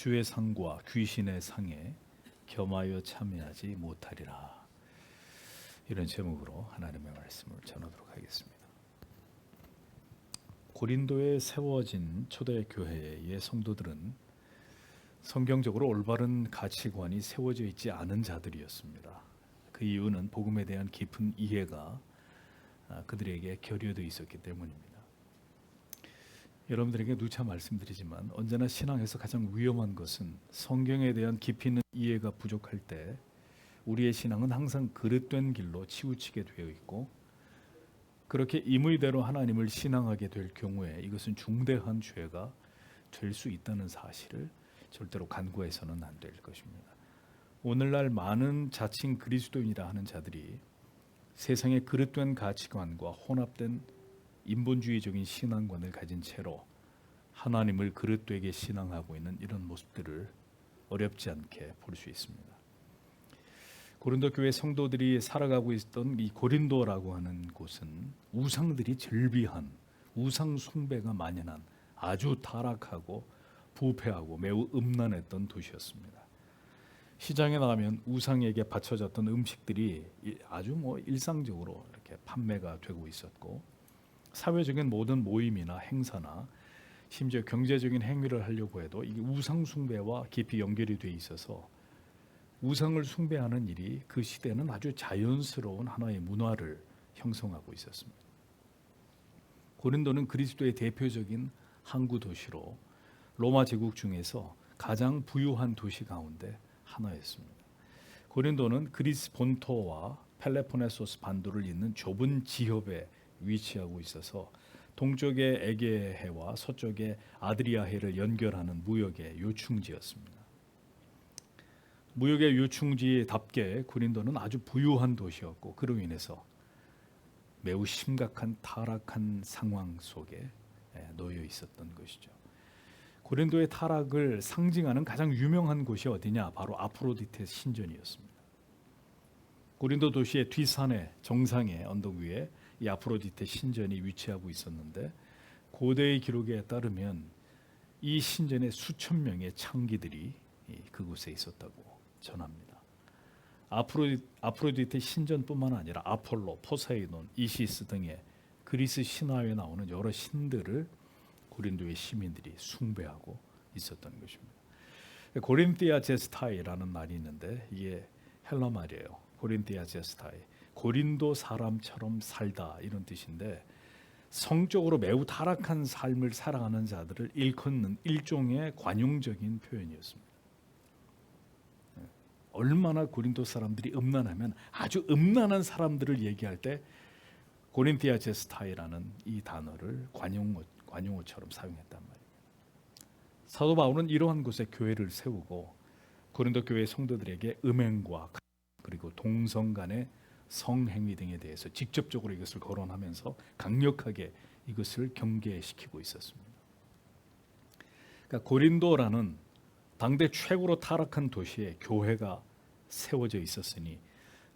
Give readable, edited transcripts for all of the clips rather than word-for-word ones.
주의 상과 귀신의 상에 겸하여 참여하지 못하리라. 이런 제목으로 하나님의 말씀을 전하도록 하겠습니다. 고린도에 세워진 초대교회의 성도들은 성경적으로 올바른 가치관이 세워져 있지 않은 자들이었습니다. 그 이유는 복음에 대한 깊은 이해가 그들에게 결여되어 있었기 때문입니다. 여러분들에게 누차 말씀드리지만 언제나 신앙에서 가장 위험한 것은 성경에 대한 깊이 있는 이해가 부족할 때 우리의 신앙은 항상 그릇된 길로 치우치게 되어 있고, 그렇게 임의대로 하나님을 신앙하게 될 경우에 이것은 중대한 죄가 될 수 있다는 사실을 절대로 간과해서는 안 될 것입니다. 오늘날 많은 자칭 그리스도인이라 하는 자들이 세상의 그릇된 가치관과 혼합된 인본주의적인 신앙관을 가진 채로 하나님을 그릇되게 신앙하고 있는 이런 모습들을 어렵지 않게 볼 수 있습니다. 고린도 교회 성도들이 살아가고 있던 이 고린도라고 하는 곳은 우상들이 즐비한, 우상 숭배가 만연한 아주 타락하고 부패하고 매우 음란했던 도시였습니다. 시장에 나가면 우상에게 바쳐졌던 음식들이 아주 일상적으로 이렇게 판매가 되고 있었고, 사회적인 모든 모임이나 행사나 심지어 경제적인 행위를 하려고 해도 이게 우상 숭배와 깊이 연결이 돼 있어서 우상을 숭배하는 일이 그 시대는 아주 자연스러운 하나의 문화를 형성하고 있었습니다. 고린도는 그리스도의 대표적인 항구 도시로 로마 제국 중에서 가장 부유한 도시 가운데 하나였습니다. 고린도는 그리스 본토와 펠레포네소스 반도를 잇는 좁은 지협에 위치하고 있어서 동쪽의 에게해와 서쪽의 아드리아해를 연결하는 무역의 요충지였습니다. 무역의 요충지답게 고린도는 아주 부유한 도시였고, 그로 인해서 매우 심각한 타락한 상황 속에 놓여 있었던 것이죠. 고린도의 타락을 상징하는 가장 유명한 곳이 어디냐? 바로 아프로디테 신전이었습니다. 고린도 도시의 뒷산의 정상의 언덕 위에 이 아프로디테 신전이 위치하고 있었는데, 고대의 기록에 따르면 이 신전에 수천 명의 창기들이 그곳에 있었다고 전합니다. 아프로디테 신전뿐만 아니라 아폴로, 포세이돈, 이시스 등의 그리스 신화에 나오는 여러 신들을 고린도의 시민들이 숭배하고 있었던 것입니다. 고린티아 제스타이라는 말이 있는데 이게 헬라 말이에요. 고린티아 제스타이, 고린도 사람처럼 살다, 이런 뜻인데 성적으로 매우 타락한 삶을 살아가는 자들을 일컫는 일종의 관용적인 표현이었습니다. 얼마나 고린도 사람들이 음란하면 아주 음란한 사람들을 얘기할 때 고린티아 제스타이라는 이 단어를 관용어처럼 사용했단 말이에요. 사도 바울은 이러한 곳에 교회를 세우고 고린도 교회 성도들에게 음행과 그리고 동성 간의 성행위 등에 대해서 직접적으로 이것을 거론하면서 강력하게 이것을 경계시키고 있었습니다. 그러니까 고린도라는 당대 최고로 타락한 도시에 교회가 세워져 있었으니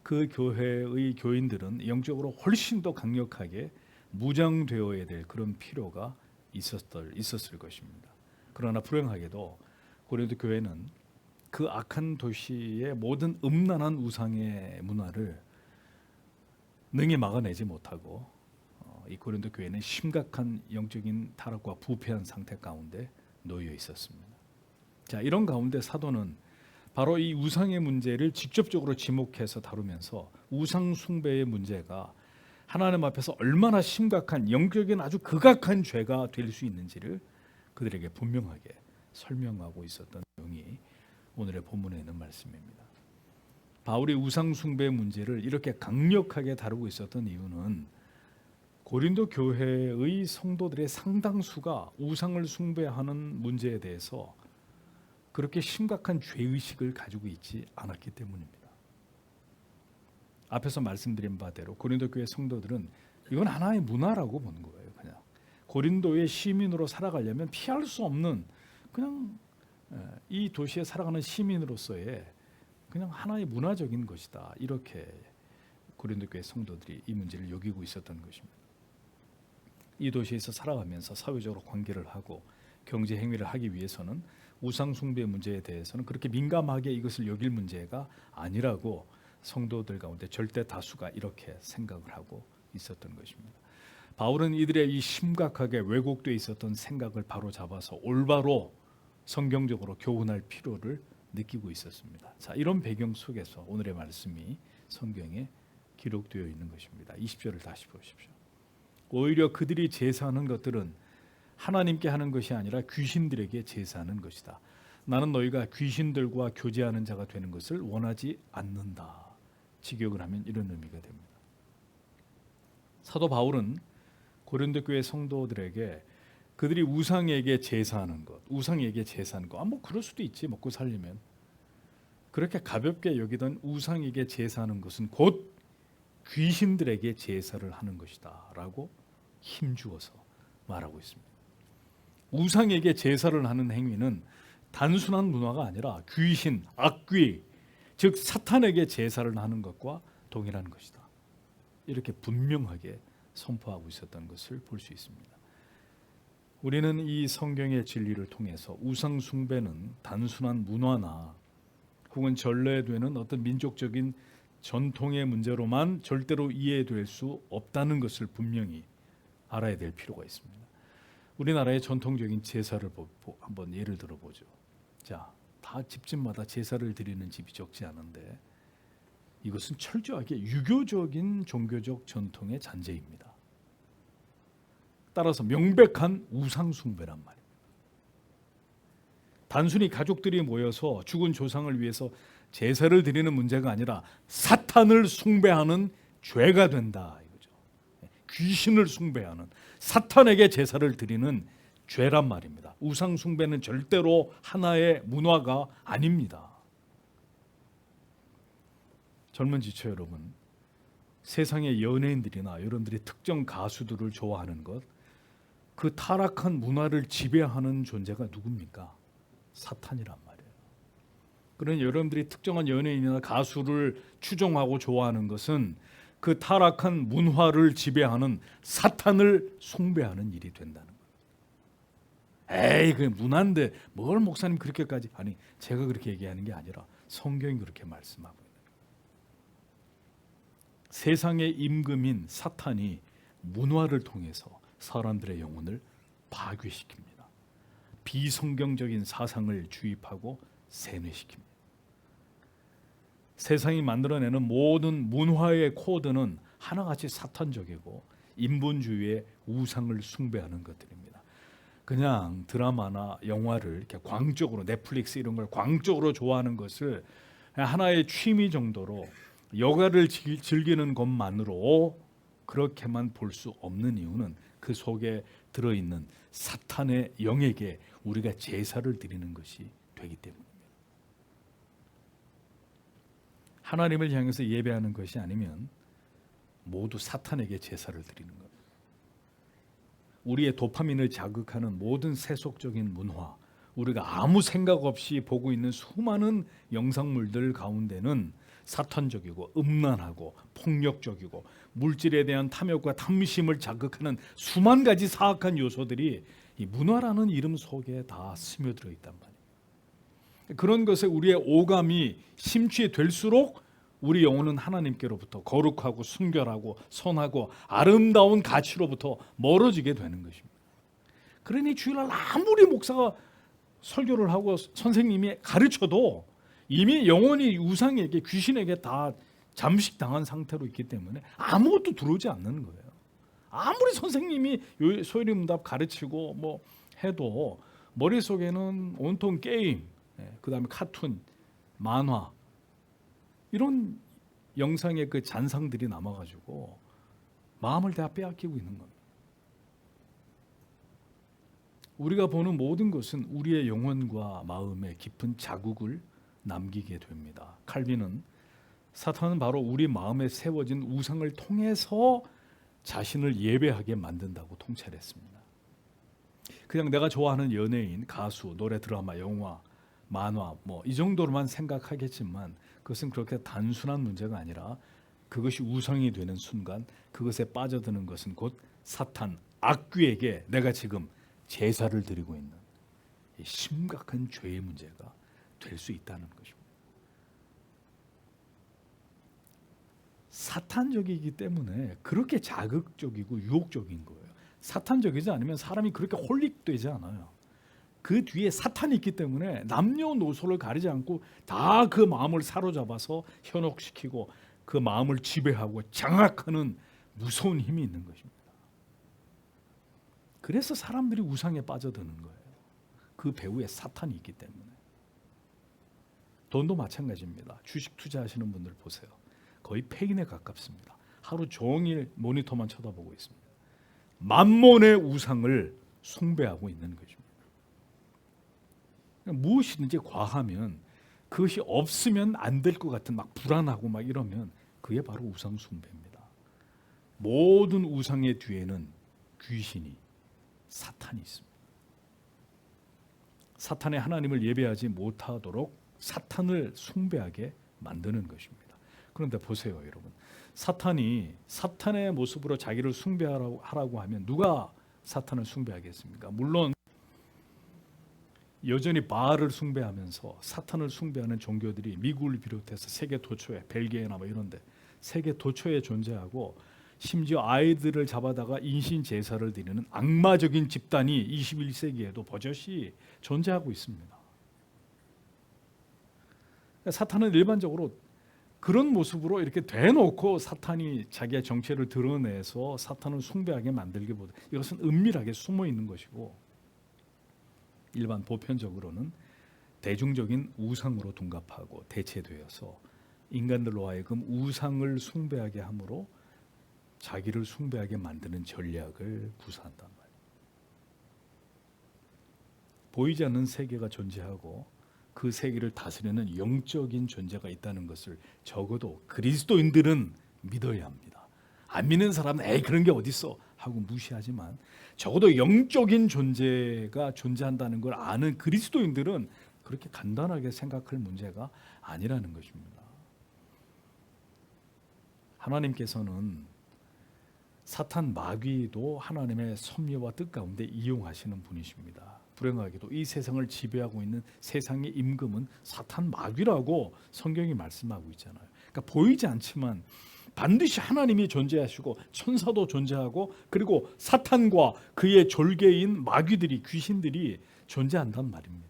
그 교회의 교인들은 영적으로 훨씬 더 강력하게 무장되어야 될 그런 필요가 있었을 것입니다. 그러나 불행하게도 고린도 교회는 그 악한 도시의 모든 음란한 우상의 문화를 능히 막아내지 못하고 이 고린도 교회는 심각한 영적인 타락과 부패한 상태 가운데 놓여 있었습니다. 자, 이런 가운데 사도는 바로 이 우상의 문제를 직접적으로 지목해서 다루면서 우상 숭배의 문제가 하나님 앞에서 얼마나 심각한 영적인 아주 극악한 죄가 될 수 있는지를 그들에게 분명하게 설명하고 있었던 내용이 오늘의 본문에 있는 말씀입니다. 바울이 우상 숭배의 문제를 이렇게 강력하게 다루고 있었던 이유는 고린도 교회의 성도들의 상당수가 우상을 숭배하는 문제에 대해서 그렇게 심각한 죄의식을 가지고 있지 않았기 때문입니다. 앞에서 말씀드린 바대로 고린도 교회 성도들은 이건 하나의 문화라고 보는 거예요. 그냥 고린도의 시민으로 살아가려면 피할 수 없는, 그냥 이 도시에 살아가는 시민으로서의 그냥 하나의 문화적인 것이다, 이렇게 고린도 교회 성도들이 이 문제를 여기고 있었던 것입니다. 이 도시에서 살아가면서 사회적으로 관계를 하고 경제 행위를 하기 위해서는 우상 숭배 문제에 대해서는 그렇게 민감하게 이것을 여길 문제가 아니라고 성도들 가운데 절대 다수가 이렇게 생각을 하고 있었던 것입니다. 바울은 이들의 이 심각하게 왜곡되어 있었던 생각을 바로 잡아서 올바로 성경적으로 교훈할 필요를 느끼고 있었습니다. 자, 이런 배경 속에서 오늘의 말씀이 성경에 기록되어 있는 것입니다. 20절을 다시 보십시오. 오히려 그들이 제사하는 것들은 하나님께 하는 것이 아니라 귀신들에게 제사하는 것이다. 나는 너희가 귀신들과 교제하는 자가 되는 것을 원하지 않는다. 직역을 하면 이런 의미가 됩니다. 사도 바울은 고린도 교회 성도들에게 그들이 우상에게 제사하는 것, 우상에게 제사하는 것, 뭐 그럴 수도 있지, 먹고 살려면. 그렇게 가볍게 여기던 우상에게 제사하는 것은 곧 귀신들에게 제사를 하는 것이다 라고 힘주어서 말하고 있습니다. 우상에게 제사를 하는 행위는 단순한 문화가 아니라 귀신, 악귀, 즉 사탄에게 제사를 하는 것과 동일한 것이다. 이렇게 분명하게 선포하고 있었던 것을 볼 수 있습니다. 우리는 이 성경의 진리를 통해서 우상 숭배는 단순한 문화나 혹은 전래되는 어떤 민족적인 전통의 문제로만 절대로 이해될 수 없다는 것을 분명히 알아야 될 필요가 있습니다. 우리나라의 전통적인 제사를 한번 예를 들어보죠. 자, 다 집집마다 제사를 드리는 집이 적지 않은데 이것은 철저하게 유교적인 종교적 전통의 잔재입니다. 따라서 명백한 우상 숭배란 말입니다. 단순히 가족들이 모여서 죽은 조상을 위해서 제사를 드리는 문제가 아니라 사탄을 숭배하는 죄가 된다 이거죠. 귀신을 숭배하는 사탄에게 제사를 드리는 죄란 말입니다. 우상 숭배는 절대로 하나의 문화가 아닙니다. 젊은 지체 여러분, 세상의 연예인들이나 여러분들이 특정 가수들을 좋아하는 것, 그 타락한 문화를 지배하는 존재가 누굽니까? 사탄이란 말이에요. 그러니 여러분들이 특정한 연예인이나 가수를 추종하고 좋아하는 것은 그 타락한 문화를 지배하는 사탄을 숭배하는 일이 된다는 거예요. 에이, 그게 문화인데 뭘 목사님 그렇게까지? 아니, 제가 그렇게 얘기하는 게 아니라 성경이 그렇게 말씀하고 있는 거예요. 세상의 임금인 사탄이 문화를 통해서 사람들의 영혼을 파괴시킵니다. 비성경적인 사상을 주입하고 세뇌시킵니다. 세상이 만들어내는 모든 문화의 코드는 하나같이 사탄적이고 인본주의의 우상을 숭배하는 것들입니다. 그냥 드라마나 영화를 이렇게 광적으로 넷플릭스 이런 걸 광적으로 좋아하는 것을 하나의 취미 정도로 여가를 즐기는 것만으로 그렇게만 볼 수 없는 이유는 그 속에 들어있는 사탄의 영에게 우리가 제사를 드리는 것이 되기 때문입니다. 하나님을 향해서 예배하는 것이 아니면 모두 사탄에게 제사를 드리는 겁니다. 우리의 도파민을 자극하는 모든 세속적인 문화, 우리가 아무 생각 없이 보고 있는 수많은 영상물들 가운데는 사탄적이고 음란하고 폭력적이고 물질에 대한 탐욕과 탐심을 자극하는 수만 가지 사악한 요소들이 이 문화라는 이름 속에 다 스며들어 있단 말이에요. 그런 것에 우리의 오감이 심취될수록 우리 영혼은 하나님께로부터 거룩하고 순결하고 선하고 아름다운 가치로부터 멀어지게 되는 것입니다. 그러니 주일날 아무리 목사가 설교를 하고 선생님이 가르쳐도 이미 영혼이 우상에게 귀신에게 다 잠식당한 상태로 있기 때문에 아무것도 들어오지 않는 거예요. 아무리 선생님이 소리문답 가르치고 뭐 해도 머릿속에는 온통 게임, 그다음에 카툰, 만화 이런 영상의 그 잔상들이 남아가지고 마음을 다 빼앗기고 있는 겁니다. 우리가 보는 모든 것은 우리의 영혼과 마음에 깊은 자국을 남기게 됩니다. 칼빈은 사탄은 바로 우리 마음에 세워진 우상을 통해서 자신을 예배하게 만든다고 통찰했습니다. 그냥 내가 좋아하는 연예인, 가수, 노래, 드라마, 영화, 만화 뭐 이 정도로만 생각하겠지만 그것은 그렇게 단순한 문제가 아니라 그것이 우상이 되는 순간 그것에 빠져드는 것은 곧 사탄, 악귀에게 내가 지금 제사를 드리고 있는 심각한 죄의 문제가 될 수 있다는 것입니다. 사탄적이기 때문에 그렇게 자극적이고 유혹적인 거예요. 사탄적이지 않으면 사람이 그렇게 홀릭되지 않아요. 그 뒤에 사탄이 있기 때문에 남녀노소를 가리지 않고 다 그 마음을 사로잡아서 현혹시키고 그 마음을 지배하고 장악하는 무서운 힘이 있는 것입니다. 그래서 사람들이 우상에 빠져드는 거예요. 그 배후에 사탄이 있기 때문에. 돈도 마찬가지입니다. 주식 투자하시는 분들 보세요. 거의 폐인에 가깝습니다. 하루 종일 모니터만 쳐다보고 있습니다. 만몬의 우상을 숭배하고 있는 것입니다. 무엇이든지 과하면 그것이 없으면 안 될 것 같은 막 불안하고 막 이러면 그게 바로 우상 숭배입니다. 모든 우상의 뒤에는 귀신이 사탄이 있습니다. 사탄의 하나님을 예배하지 못하도록 사탄을 숭배하게 만드는 것입니다. 그런데 보세요, 여러분. 사탄이 사탄의 모습으로 자기를 숭배하라고 하면 누가 사탄을 숭배하겠습니까? 물론 여전히 바알을 숭배하면서 사탄을 숭배하는 종교들이 미국을 비롯해서 세계 도처에 벨기에나 뭐 이런데 세계 도처에 존재하고 심지어 아이들을 잡아다가 인신 제사를 드리는 악마적인 집단이 21세기에도 버젓이 존재하고 있습니다. 사탄은 일반적으로 그런 모습으로 이렇게 대놓고 사탄이 자기의 정체를 드러내서 사탄을 숭배하게 만들기보다 이것은 은밀하게 숨어 있는 것이고 일반 보편적으로는 대중적인 우상으로 둔갑하고 대체되어서 인간들로 하여금 우상을 숭배하게 함으로 자기를 숭배하게 만드는 전략을 구사한단 말이에요. 보이지 않는 세계가 존재하고 그 세계를 다스리는 영적인 존재가 있다는 것을 적어도 그리스도인들은 믿어야 합니다. 안 믿는 사람은 에이 그런 게 어딨어 하고 무시하지만 적어도 영적인 존재가 존재한다는 걸 아는 그리스도인들은 그렇게 간단하게 생각할 문제가 아니라는 것입니다. 하나님께서는 사탄 마귀도 하나님의 섭리와 뜻 가운데 이용하시는 분이십니다. 불행하게도 이 세상을 지배하고 있는 세상의 임금은 사탄 마귀라고 성경이 말씀하고 있잖아요. 그러니까 보이지 않지만 반드시 하나님이 존재하시고 천사도 존재하고 그리고 사탄과 그의 졸개인 마귀들이 귀신들이 존재한단 말입니다.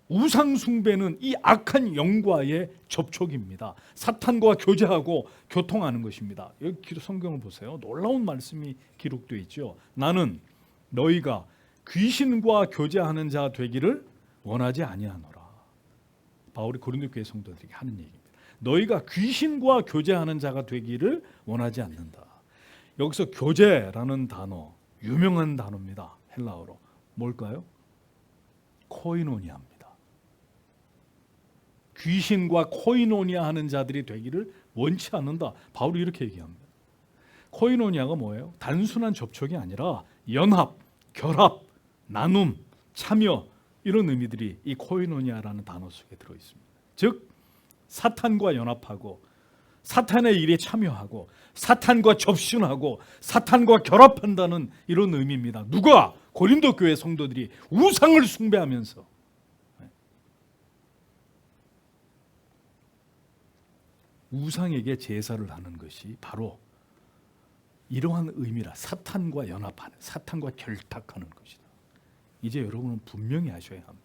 우상 숭배는 이 악한 영과의 접촉입니다. 사탄과 교제하고 교통하는 것입니다. 여기 성경을 보세요. 놀라운 말씀이 기록되어 있죠. 나는 너희가 귀신과 교제하는 자 되기를 원하지 아니하노라. 바울이 고린도 교회 성도들에게 하는 얘기입니다. 너희가 귀신과 교제하는 자가 되기를 원하지 않는다. 여기서 교제라는 단어, 유명한 단어입니다. 헬라어로. 뭘까요? 코이노니아입니다. 귀신과 코이노니아 하는 자들이 되기를 원치 않는다. 바울이 이렇게 얘기합니다. 코이노니아가 뭐예요? 단순한 접촉이 아니라 연합, 결합, 나눔, 참여 이런 의미들이 이 코이노니아라는 단어 속에 들어 있습니다. 즉 사탄과 연합하고 사탄의 일에 참여하고 사탄과 접신하고 사탄과 결합한다는 이런 의미입니다. 누가? 고린도 교회 성도들이 우상을 숭배하면서 우상에게 제사를 하는 것이 바로 이러한 의미라. 사탄과 연합하는, 사탄과 결탁하는 것이다. 이제 여러분은 분명히 아셔야 합니다.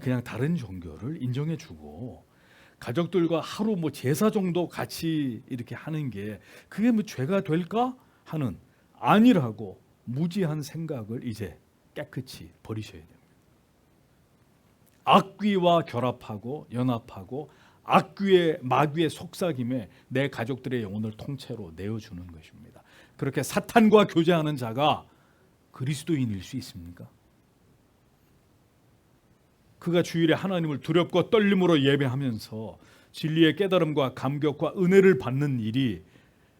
그냥 다른 종교를 인정해주고 가족들과 하루 뭐 제사 정도 같이 이렇게 하는 게 그게 뭐 죄가 될까 하는 아니라고 무지한 생각을 이제 깨끗이 버리셔야 됩니다. 악귀와 결합하고 연합하고 악귀의 마귀의 속삭임에 내 가족들의 영혼을 통째로 내어주는 것입니다. 그렇게 사탄과 교제하는 자가 그리스도인일 수 있습니까? 그가 주일에 하나님을 두렵고 떨림으로 예배하면서 진리의 깨달음과 감격과 은혜를 받는 일이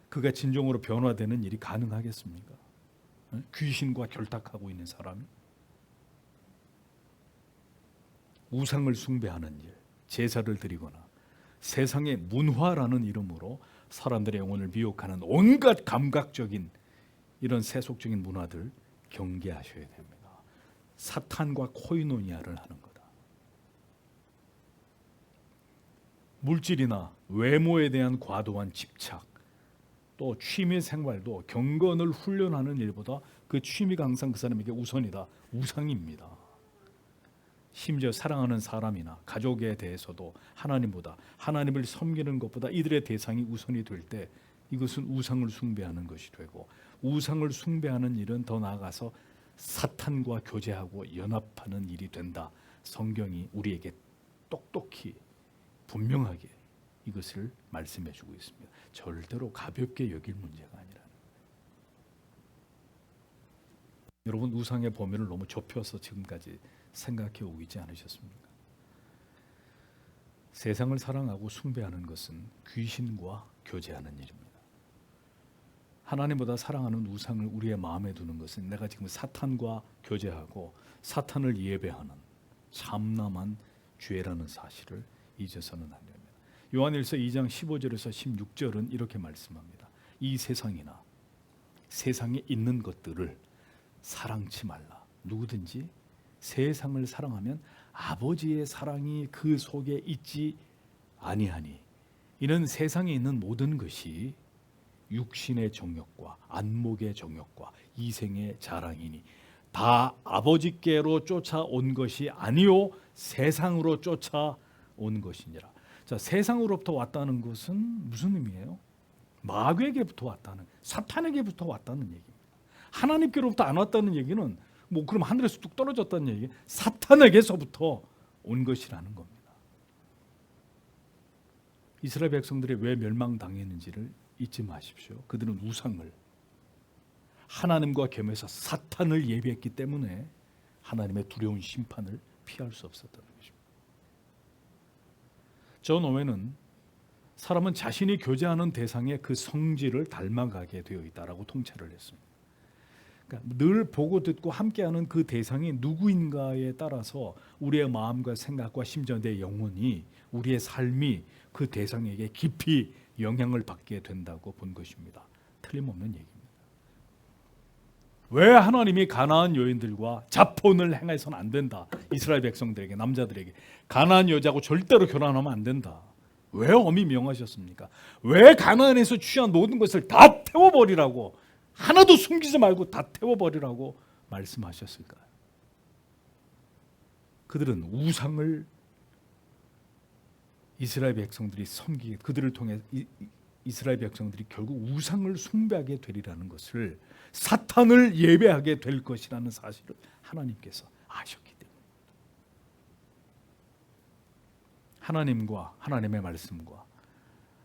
그가 진정으로 변화되는 일이 가능하겠습니까? 귀신과 결탁하고 있는 사람이 우상을 숭배하는 일, 제사를 드리거나 세상의 문화라는 이름으로 사람들의 영혼을 미혹하는 온갖 감각적인 이런 세속적인 문화들 경계하셔야 됩니다. 사탄과 코이노니아를 하는 거다. 물질이나 외모에 대한 과도한 집착, 또 취미 생활도 경건을 훈련하는 일보다 그 취미가 항상 그 사람에게 우선이다. 우상입니다. 심지어 사랑하는 사람이나 가족에 대해서도 하나님보다, 하나님을 섬기는 것보다 이들의 대상이 우선이 될 때 이것은 우상을 숭배하는 것이 되고, 우상을 숭배하는 일은 더 나아가서 사탄과 교제하고 연합하는 일이 된다. 성경이 우리에게 똑똑히 분명하게 이것을 말씀해 주고 있습니다. 절대로 가볍게 여길 문제가 아니라. 여러분, 우상의 범위를 너무 좁혀서 지금까지 생각해 오지 않으셨습니까? 세상을 사랑하고 숭배하는 것은 귀신과 교제하는 일입니다. 하나님보다 사랑하는 우상을 우리의 마음에 두는 것은 내가 지금 사탄과 교제하고 사탄을 예배하는 참남한 죄라는 사실을 잊어서는 안 됩니다. 요한일서 2장 15절에서 16절은 이렇게 말씀합니다. 이 세상이나 세상에 있는 것들을 사랑치 말라. 누구든지 세상을 사랑하면 아버지의 사랑이 그 속에 있지 아니하니 이는 세상에 있는 모든 것이 육신의 정욕과 안목의 정욕과 이생의 자랑이니 다 아버지께로 쫓아온 것이 아니요 세상으로 쫓아온 것이니라. 자, 세상으로부터 왔다는 것은 무슨 의미예요? 마귀에게부터 왔다는, 사탄에게부터 왔다는 얘기입니다. 하나님께로부터 안 왔다는 얘기는 뭐 그럼 하늘에서 뚝 떨어졌다는 얘기, 사탄에게서부터 온 것이라는 겁니다. 이스라엘 백성들이 왜 멸망당했는지를 잊지 마십시오. 그들은 우상을, 하나님과 겸해서 사탄을 예배했기 때문에 하나님의 두려운 심판을 피할 수 없었다는 것입니다. 존 오웬은 사람은 자신이 교제하는 대상의 그 성질을 닮아가게 되어 있다라고 통찰을 했습니다. 그러니까 늘 보고 듣고 함께하는 그 대상이 누구인가에 따라서 우리의 마음과 생각과 심지어 내 영혼이, 우리의 삶이 그 대상에게 깊이 영향을 받게 된다고 본 것입니다. 틀림없는 얘기입니다. 왜 하나님이 가나안 여인들과 자폰을 행해서는 안 된다. 이스라엘 백성들에게, 남자들에게 가나안 여자하고 절대로 결혼하면 안 된다. 왜 엄히 명하셨습니까? 왜 가나안에서 취한 모든 것을 다 태워버리라고, 하나도 숨기지 말고 다 태워버리라고 말씀하셨을까요? 그들은 우상을 이스라엘 백성들이 섬기게, 그들을 통해 이스라엘 백성들이 결국 우상을 숭배하게 되리라는 것을, 사탄을 예배하게 될 것이라는 사실을 하나님께서 아셨기 때문에 하나님과 하나님의 말씀과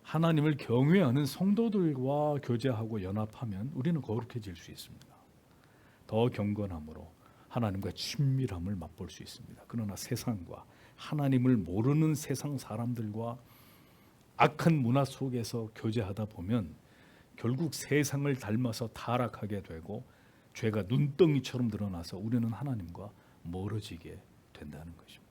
하나님을 경외하는 성도들과 교제하고 연합하면 우리는 거룩해질 수 있습니다. 더 경건함으로 하나님과 친밀함을 맛볼 수 있습니다. 그러나 세상과 하나님을 모르는 세상 사람들과 악한 문화 속에서 교제하다 보면 결국 세상을 닮아서 타락하게 되고 죄가 눈덩이처럼 드러나서 우리는 하나님과 멀어지게 된다는 것입니다.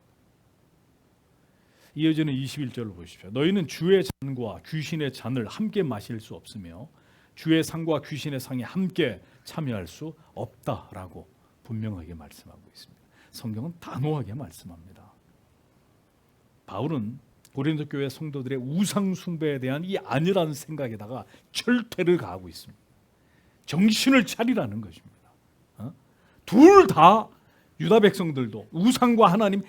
이어지는 21절을 보십시오. 너희는 주의 잔과 귀신의 잔을 함께 마실 수 없으며 주의 상과 귀신의 상에 함께 참여할 수 없다라고 분명하게 말씀하고 있습니다. 성경은 단호하게 말씀합니다. 바울은 고린도 교회 성도들의 우상 숭배에 대한 이 아니라는 생각에다가 철퇴를 가하고 있습니다. 정신을 차리라는 것입니다. 둘 다 유다 백성들도 우상과 하나님,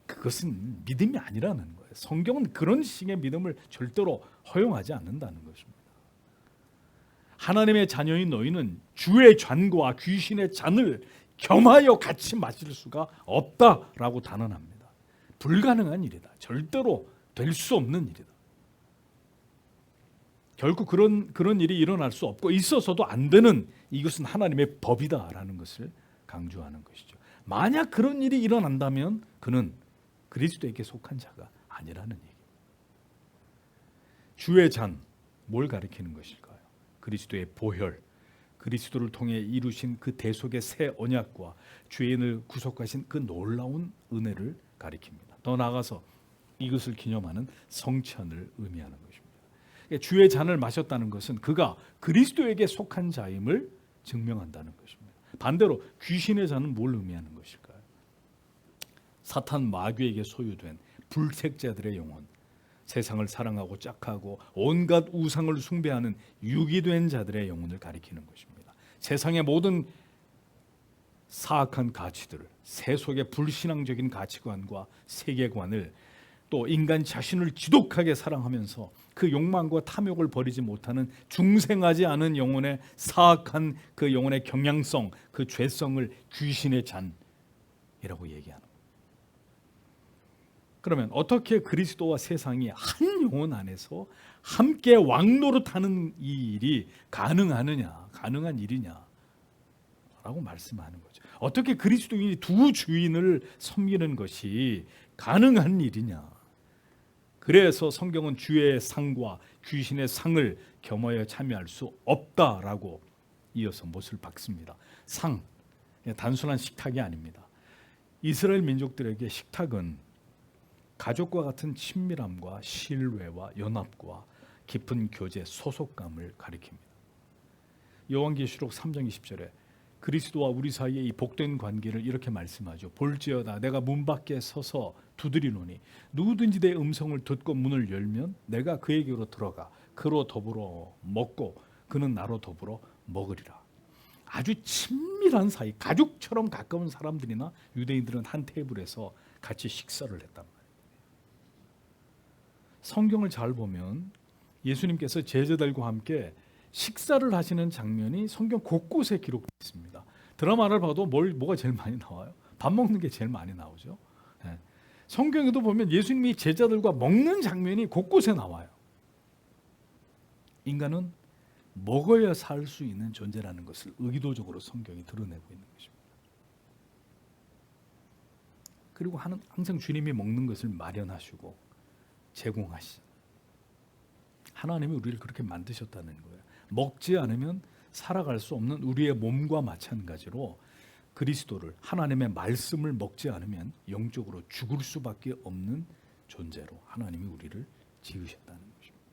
그것은 믿음이 아니라는 거예요. 성경은 그런 식의 믿음을 절대로 허용하지 않는다는 것입니다. 하나님의 자녀인 너희는 주의 잔과 귀신의 잔을 겸하여 같이 마실 수가 없다라고 단언합니다. 불가능한 일이다. 절대로 될 수 없는 일이다. 결국 그런 일이 일어날 수 없고 있어서도 안 되는, 이것은 하나님의 법이다라는 것을 강조하는 것이죠. 만약 그런 일이 일어난다면 그는 그리스도에게 속한 자가 아니라는 얘기입니다. 주의 잔, 뭘 가리키는 것일까요? 그리스도의 보혈, 그리스도를 통해 이루신 그 대속의 새 언약과 죄인을 구속하신 그 놀라운 은혜를 가리킵니다. 더 나아가서 이것을 기념하는 성찬을 의미하는 것입니다. 주의 잔을 마셨다는 것은 그가 그리스도에게 속한 자임을 증명한다는 것입니다. 반대로 귀신의 잔은 뭘 의미하는 것일까요? 사탄 마귀에게 소유된 불택자들의 영혼, 세상을 사랑하고 짝하고 온갖 우상을 숭배하는 유기된 자들의 영혼을 가리키는 것입니다. 세상의 모든 사악한 가치들을, 세속의 불신앙적인 가치관과 세계관을, 또 인간 자신을 지독하게 사랑하면서 그 욕망과 탐욕을 버리지 못하는 중생하지 않은 영혼의 사악한 그 영혼의 경향성, 그 죄성을 귀신의 잔이라고 얘기하는 거예요. 그러면 어떻게 그리스도와 세상이 한 영혼 안에서 함께 왕노릇하는 이 일이 가능한 일이냐라고 말씀하는 거죠. 어떻게 그리스도인이 두 주인을 섬기는 것이 가능한 일이냐. 그래서 성경은 주의 상과 귀신의 상을 겸하여 참여할 수 없다라고 이어서 못을 박습니다. 상, 단순한 식탁이 아닙니다. 이스라엘 민족들에게 식탁은 가족과 같은 친밀함과 신뢰와 연합과 깊은 교제, 소속감을 가리킵니다. 요한계시록 3장 20절에 그리스도와 우리 사이의 이 복된 관계를 이렇게 말씀하죠. 볼지어다 내가 문 밖에 서서 두드리노니 누구든지 내 음성을 듣고 문을 열면 내가 그에게로 들어가 그로 더불어 먹고 그는 나로 더불어 먹으리라. 아주 친밀한 사이, 가족처럼 가까운 사람들이나 유대인들은 한 테이블에서 같이 식사를 했단 말이에요. 성경을 잘 보면 예수님께서 제자들과 함께 식사를 하시는 장면이 성경 곳곳에 기록되어 있습니다. 드라마를 봐도 뭐가 제일 많이 나와요? 밥 먹는 게 제일 많이 나오죠. 네. 성경에도 보면 예수님이 제자들과 먹는 장면이 곳곳에 나와요. 인간은 먹어야 살 수 있는 존재라는 것을 의도적으로 성경이 드러내고 있는 것입니다. 그리고 항상 주님이 먹는 것을 마련하시고 제공하시. 하나님이 우리를 그렇게 만드셨다는 거예요. 먹지 않으면 살아갈 수 없는 우리의 몸과 마찬가지로 그리스도를, 하나님의 말씀을 먹지 않으면 영적으로 죽을 수밖에 없는 존재로 하나님이 우리를 지으셨다는 것입니다.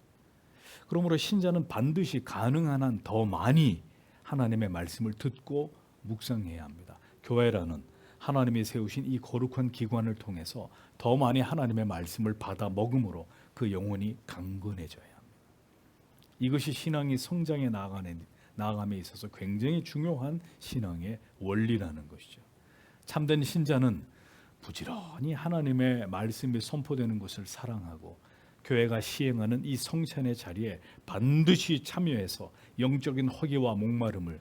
그러므로 신자는 반드시 가능한 한 더 많이 하나님의 말씀을 듣고 묵상해야 합니다. 교회라는 하나님이 세우신 이 거룩한 기관을 통해서 더 많이 하나님의 말씀을 받아 먹음으로 그 영혼이 강건해져야 합니다. 이것이 신앙이 성장해 나아감에 있어서 굉장히 중요한 신앙의 원리라는 것이죠. 참된 신자는 부지런히 하나님의 말씀이 선포되는 것을 사랑하고 교회가 시행하는 이 성찬의 자리에 반드시 참여해서 영적인 허기와 목마름을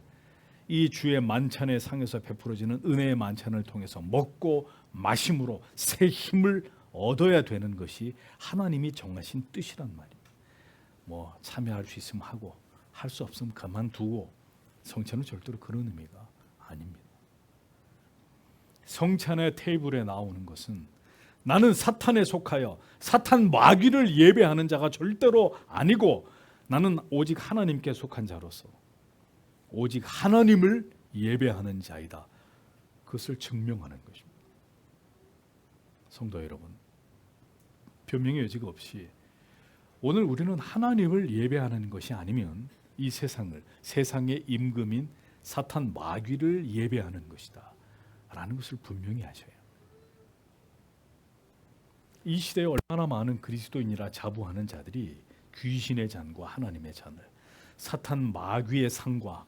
이 주의 만찬의 상에서 베풀어지는 은혜의 만찬을 통해서 먹고 마심으로 새 힘을 얻어야 되는 것이 하나님이 정하신 뜻이란 말이에요. 참여할 수 있으면 하고 할 수 없으면 그만두고, 성찬은 절대로 그런 의미가 아닙니다. 성찬의 테이블에 나오는 것은 나는 사탄에 속하여 사탄 마귀를 예배하는 자가 절대로 아니고 나는 오직 하나님께 속한 자로서 오직 하나님을 예배하는 자이다. 그것을 증명하는 것입니다. 성도 여러분, 변명의 여지가 없이 오늘 우리는 하나님을 예배하는 것이 아니면 이 세상의 임금인 사탄 마귀를 예배하는 것이다 라는 것을 분명히 하셔야 합니다. 이 시대에 얼마나 많은 그리스도인이라 자부하는 자들이 귀신의 잔과 하나님의 잔을, 사탄 마귀의 상과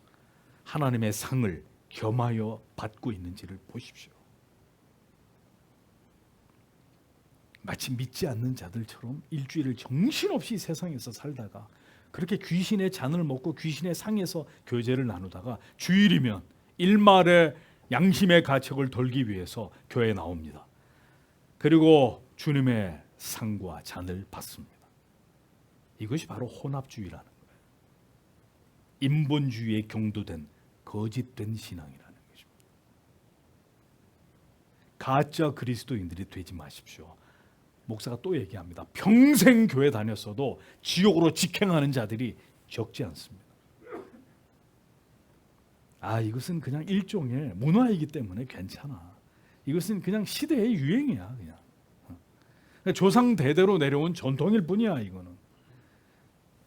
하나님의 상을 겸하여 받고 있는지를 보십시오. 마치 믿지 않는 자들처럼 일주일을 정신없이 세상에서 살다가 그렇게 귀신의 잔을 먹고 귀신의 상에서 교제를 나누다가 주일이면 일말의 양심의 가책을 덜기 위해서 교회에 나옵니다. 그리고 주님의 상과 잔을 받습니다. 이것이 바로 혼합주의라는 거예요. 인본주의에 경도된 거짓된 신앙이라는 것입니다. 가짜 그리스도인들이 되지 마십시오. 목사가 또 얘기합니다. 평생 교회 다녔어도 지옥으로 직행하는 자들이 적지 않습니다. 이것은 그냥 일종의 문화이기 때문에 괜찮아. 이것은 그냥 시대의 유행이야. 그냥 조상 대대로 내려온 전통일 뿐이야. 이거는.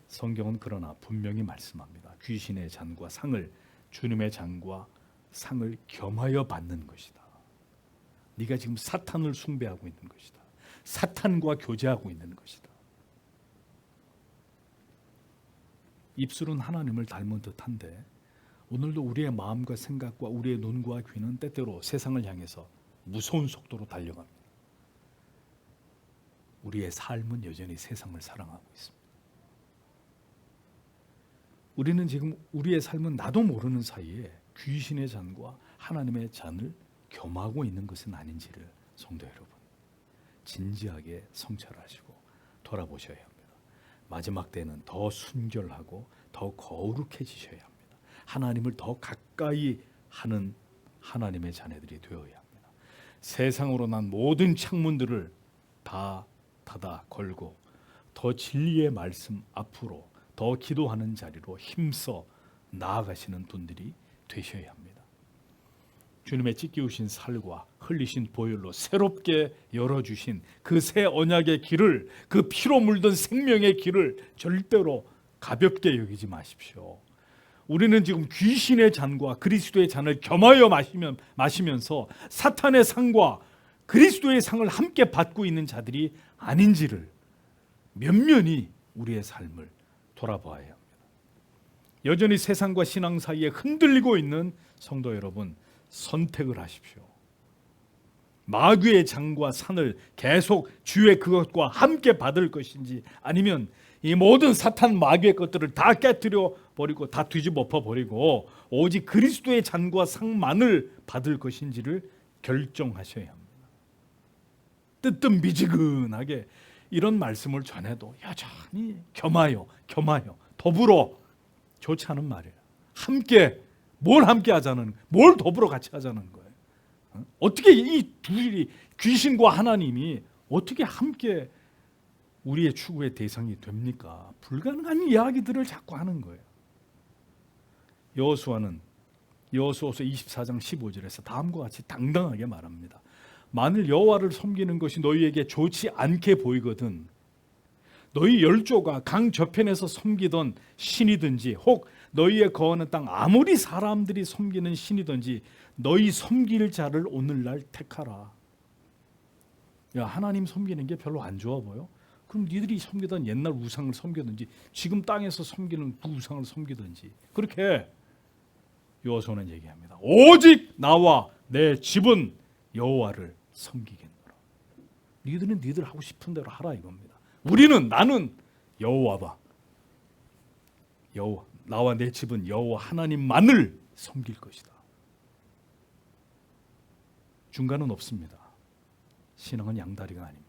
성경은 그러나 분명히 말씀합니다. 귀신의 잔과 상을 주님의 잔과 상을 겸하여 받는 것이다. 네가 지금 사탄을 숭배하고 있는 것이다. 사탄과 교제하고 있는 것이다. 입술은 하나님을 닮은 듯한데 오늘도 우리의 마음과 생각과 우리의 눈과 귀는 때때로 세상을 향해서 무서운 속도로 달려갑니다. 우리의 삶은 여전히 세상을 사랑하고 있습니다. 우리는 지금 우리의 삶은 나도 모르는 사이에 귀신의 잔과 하나님의 잔을 겸하고 있는 것은 아닌지를 성도 여러분 진지하게 성찰하시고 돌아보셔야 합니다. 마지막 때는 더 순결하고 더 거룩해지셔야 합니다. 하나님을 더 가까이 하는 하나님의 자녀들이 되어야 합니다. 세상으로 난 모든 창문들을 다 닫아 걸고 더 진리의 말씀 앞으로 더 기도하는 자리로 힘써 나아가시는 분들이 되셔야 합니다. 주님의 찢기우신 살과 흘리신 보혈로 새롭게 열어주신 그 새 언약의 길을, 그 피로 물든 생명의 길을 절대로 가볍게 여기지 마십시오. 우리는 지금 귀신의 잔과 그리스도의 잔을 겸하여 마시면서 사탄의 상과 그리스도의 상을 함께 받고 있는 자들이 아닌지를 면면히 우리의 삶을 돌아보아야 합니다. 여전히 세상과 신앙 사이에 흔들리고 있는 성도 여러분, 선택을 하십시오. 마귀의 장과 산을 계속 주의 그것과 함께 받을 것인지 아니면 이 모든 사탄 마귀의 것들을 다 깨뜨려 버리고 다 뒤집어 엎어 버리고 오직 그리스도의 잔과 상만을 받을 것인지를 결정하셔야 합니다. 뜨뜻미지근하게 이런 말씀을 전해도 여전히 겸하여 더불어 좋지 않은 말이에요. 함께 뭘 함께 하자는, 뭘 더불어 같이 하자는 거예요. 어떻게 이 둘이 귀신과 하나님이 어떻게 함께 우리의 추구의 대상이 됩니까? 불가능한 이야기들을 자꾸 하는 거예요. 여호수아는 여호수아서 24장 15절에서 다음과 같이 당당하게 말합니다. 만일 여호와를 섬기는 것이 너희에게 좋지 않게 보이거든 너희 열조가 강 저편에서 섬기던 신이든지 혹 너희의 거하는 땅 아무리 사람들이 섬기는 신이든지 너희 섬길 자를 오늘날 택하라. 야, 하나님 섬기는 게 별로 안 좋아 보여? 그럼 니들이 섬기던 옛날 우상을 섬기든지 지금 땅에서 섬기는 그 우상을 섬기든지 그렇게 여호수아는 얘기합니다. 오직 나와 내 집은 여호와를 섬기겠노라. 니들은 니들 하고 싶은 대로 하라 이겁니다. 나는 여호와다. 여호와, 나와 내 집은 여호와 하나님만을 섬길 것이다. 중간은 없습니다. 신앙은 양다리가 아닙니다.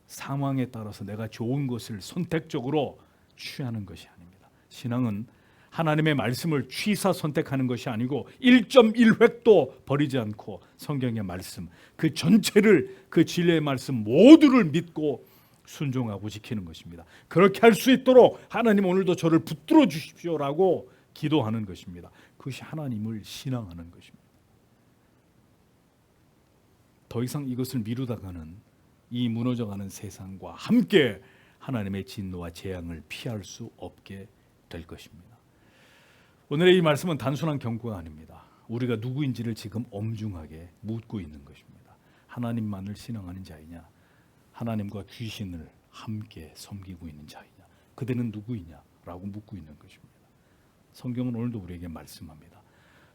상황에 따라서 내가 좋은 것을 선택적으로 취하는 것이 아닙니다. 신앙은 하나님의 말씀을 취사 선택하는 것이 아니고 1.1획도 버리지 않고 성경의 말씀 그 전체를 그 진리의 말씀 모두를 믿고 순종하고 지키는 것입니다. 그렇게 할 수 있도록 하나님 오늘도 저를 붙들어 주십시오라고 기도하는 것입니다. 그것이 하나님을 신앙하는 것입니다. 더 이상 이것을 미루다가는 이 무너져가는 세상과 함께 하나님의 진노와 재앙을 피할 수 없게 될 것입니다. 오늘의 이 말씀은 단순한 경고가 아닙니다. 우리가 누구인지를 지금 엄중하게 묻고 있는 것입니다. 하나님만을 신앙하는 자이냐, 하나님과 귀신을 함께 섬기고 있는 자이냐, 그대는 누구이냐라고 묻고 있는 것입니다. 성경은 오늘도 우리에게 말씀합니다.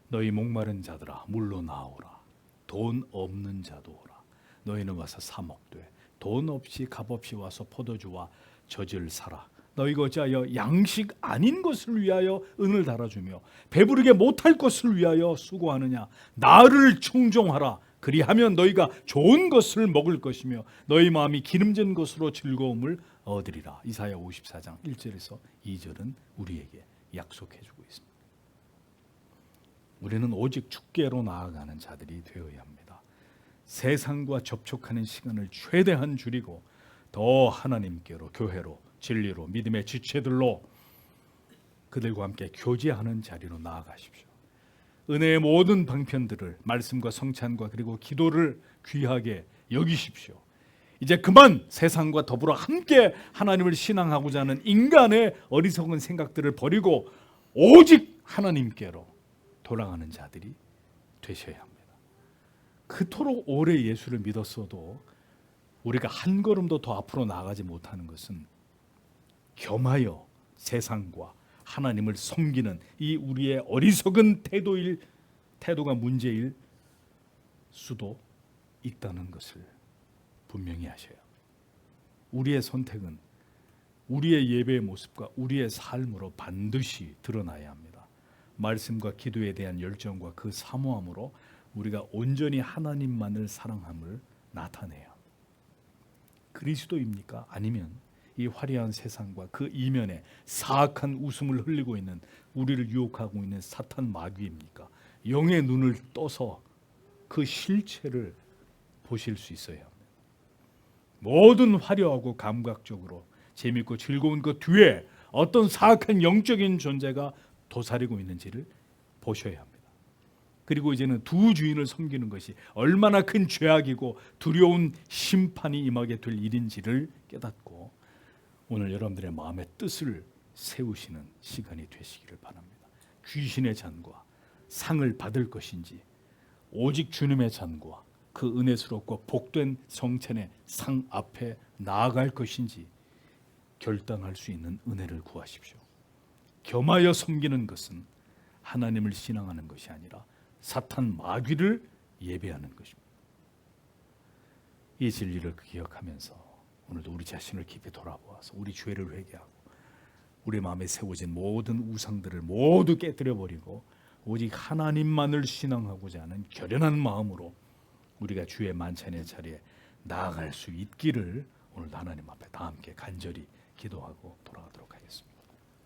너희 목마른 자들아 물로 나오라. 돈 없는 자도 오라. 너희는 와서 사 먹되 돈 없이 값없이 와서 포도주와 젖을 사라. 너희가 어찌하여 양식 아닌 것을 위하여 은을 달아주며 배부르게 못할 것을 위하여 수고하느냐. 나를 청종하라. 그리하면 너희가 좋은 것을 먹을 것이며 너희 마음이 기름진 것으로 즐거움을 얻으리라. 이사야 54장 1절에서 2절은 우리에게 약속해 주고 있습니다. 우리는 오직 주께로 나아가는 자들이 되어야 합니다. 세상과 접촉하는 시간을 최대한 줄이고 더 하나님께로, 교회로, 진리로, 믿음의 지체들로 그들과 함께 교제하는 자리로 나아가십시오. 은혜의 모든 방편들을 말씀과 성찬과 그리고 기도를 귀하게 여기십시오. 이제 그만 세상과 더불어 함께 하나님을 신앙하고자 하는 인간의 어리석은 생각들을 버리고 오직 하나님께로 돌아가는 자들이 되셔야 합니다. 그토록 오래 예수를 믿었어도 우리가 한 걸음도 더 앞으로 나아가지 못하는 것은 겸하여 세상과 하나님을 섬기는 이 우리의 어리석은 태도가 문제일 수도 있다는 것을 분명히 하셔요. 우리의 선택은 우리의 예배의 모습과 우리의 삶으로 반드시 드러나야 합니다. 말씀과 기도에 대한 열정과 그 사모함으로 우리가 온전히 하나님만을 사랑함을 나타내야 합니다. 그리스도입니까? 아니면 이 화려한 세상과 그 이면에 사악한 웃음을 흘리고 있는 우리를 유혹하고 있는 사탄 마귀입니까? 영의 눈을 떠서 그 실체를 보실 수 있어야 합니다. 모든 화려하고 감각적으로 재밌고 즐거운 그 뒤에 어떤 사악한 영적인 존재가 도사리고 있는지를 보셔야 합니다. 그리고 이제는 두 주인을 섬기는 것이 얼마나 큰 죄악이고 두려운 심판이 임하게 될 일인지를 깨닫고 오늘 여러분들의 마음의 뜻을 세우시는 시간이 되시기를 바랍니다. 귀신의 잔과 상을 받을 것인지 오직 주님의 잔과 그 은혜스럽고 복된 성찬의 상 앞에 나아갈 것인지 결단할 수 있는 은혜를 구하십시오. 겸하여 섬기는 것은 하나님을 신앙하는 것이 아니라 사탄 마귀를 예배하는 것입니다. 이 진리를 기억하면서 오늘도 우리 자신을 깊이 돌아보아서 우리 죄를 회개하고 우리 마음에 세워진 모든 우상들을 모두 깨뜨려버리고 오직 하나님만을 신앙하고자 하는 결연한 마음으로 우리가 주의 만찬의 자리에 나아갈 수 있기를 오늘도 하나님 앞에 다 함께 간절히 기도하고 돌아가도록 하겠습니다.